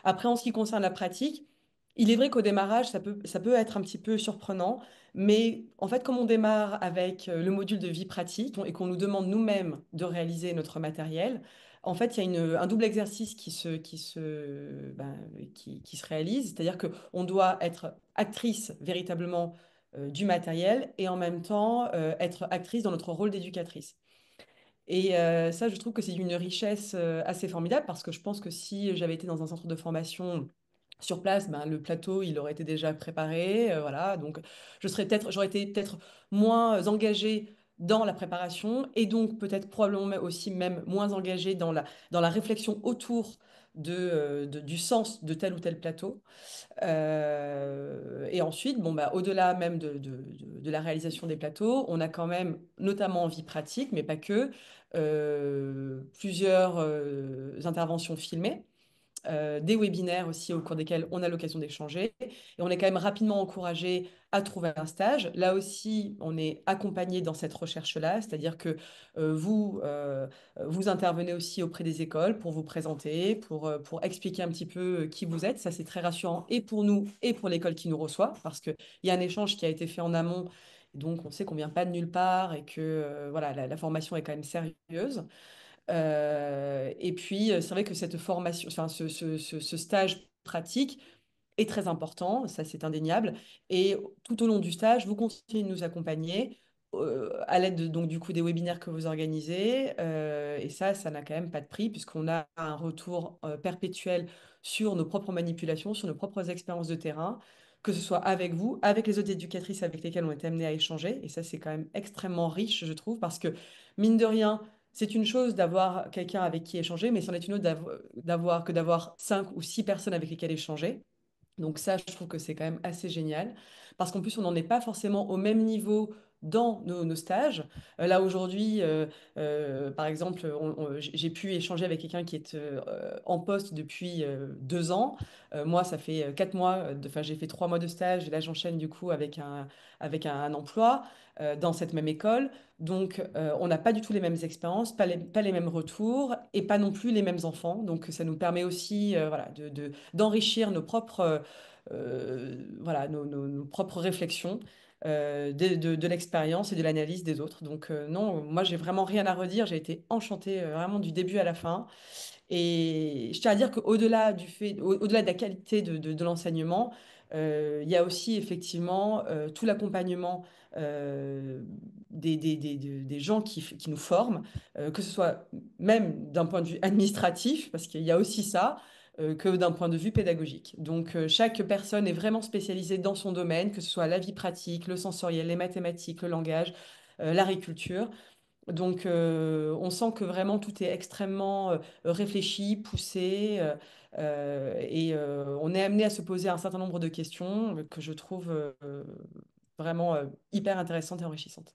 Après, en ce qui concerne la pratique, il est vrai qu'au démarrage, ça peut être un petit peu surprenant, mais en fait, comme on démarre avec le module de vie pratique et qu'on nous demande nous-mêmes de réaliser notre matériel, en fait, il y a un double exercice qui se réalise, c'est-à-dire qu'on doit être actrice véritablement du matériel et en même temps être actrice dans notre rôle d'éducatrice. Et ça, je trouve que c'est d'une richesse assez formidable parce que je pense que si j'avais été dans un centre de formation sur place, ben, le plateau, il aurait été déjà préparé, voilà. Donc, j'aurais été peut-être moins engagée dans la préparation et donc peut-être probablement aussi même moins engagée dans la réflexion autour du sens de tel ou tel plateau. Et ensuite, bon, bah, au-delà même de la réalisation des plateaux, on a quand même, notamment en vie pratique, mais pas que, plusieurs interventions filmées, des webinaires aussi au cours desquels on a l'occasion d'échanger. Et on est quand même rapidement encouragé à trouver un stage. Là aussi, on est accompagné dans cette recherche-là, c'est-à-dire que vous intervenez aussi auprès des écoles pour vous présenter, pour expliquer un petit peu qui vous êtes. Ça, c'est très rassurant et pour nous et pour l'école qui nous reçoit, parce qu'il y a un échange qui a été fait en amont. Donc, on sait qu'on vient pas de nulle part et que voilà, la formation est quand même sérieuse. Et puis, c'est vrai que cette formation, enfin, ce stage pratique est très important, ça c'est indéniable. Et tout au long du stage, vous continuez de nous accompagner à l'aide donc du coup des webinaires que vous organisez. Et ça n'a quand même pas de prix puisqu'on a un retour perpétuel sur nos propres manipulations, sur nos propres expériences de terrain, que ce soit avec vous, avec les autres éducatrices avec lesquelles on est amené à échanger. Et ça, c'est quand même extrêmement riche, je trouve, parce que mine de rien, c'est une chose d'avoir quelqu'un avec qui échanger, mais c'en est une autre d'avoir 5 ou 6 personnes avec lesquelles échanger. Donc ça, je trouve que c'est quand même assez génial, parce qu'en plus, on n'en est pas forcément au même niveau dans nos stages. Là, aujourd'hui, par exemple, j'ai pu échanger avec quelqu'un qui est en poste depuis 2 ans. Moi, ça fait 4 mois, enfin, j'ai fait 3 mois de stage, et là, j'enchaîne du coup avec un emploi dans cette même école. Donc, on n'a pas du tout les mêmes expériences, pas les mêmes retours, et pas non plus les mêmes enfants. Donc, ça nous permet aussi voilà, d'enrichir nos propres voilà, nos propres réflexions de l'expérience et de l'analyse des autres. Donc non, moi j'ai vraiment rien à redire. J'ai été enchantée vraiment du début à la fin. Et je tiens à dire qu'au-delà au-delà de la qualité de l'enseignement, il y a aussi effectivement tout l'accompagnement des gens qui nous forment, que ce soit même d'un point de vue administratif, parce qu'il y a aussi ça, que d'un point de vue pédagogique. Donc chaque personne est vraiment spécialisée dans son domaine, que ce soit la vie pratique, le sensoriel, les mathématiques, le langage, l'agriculture. Donc, on sent que vraiment tout est extrêmement réfléchi, poussé, et on est amené à se poser un certain nombre de questions que je trouve vraiment hyper intéressantes et enrichissantes.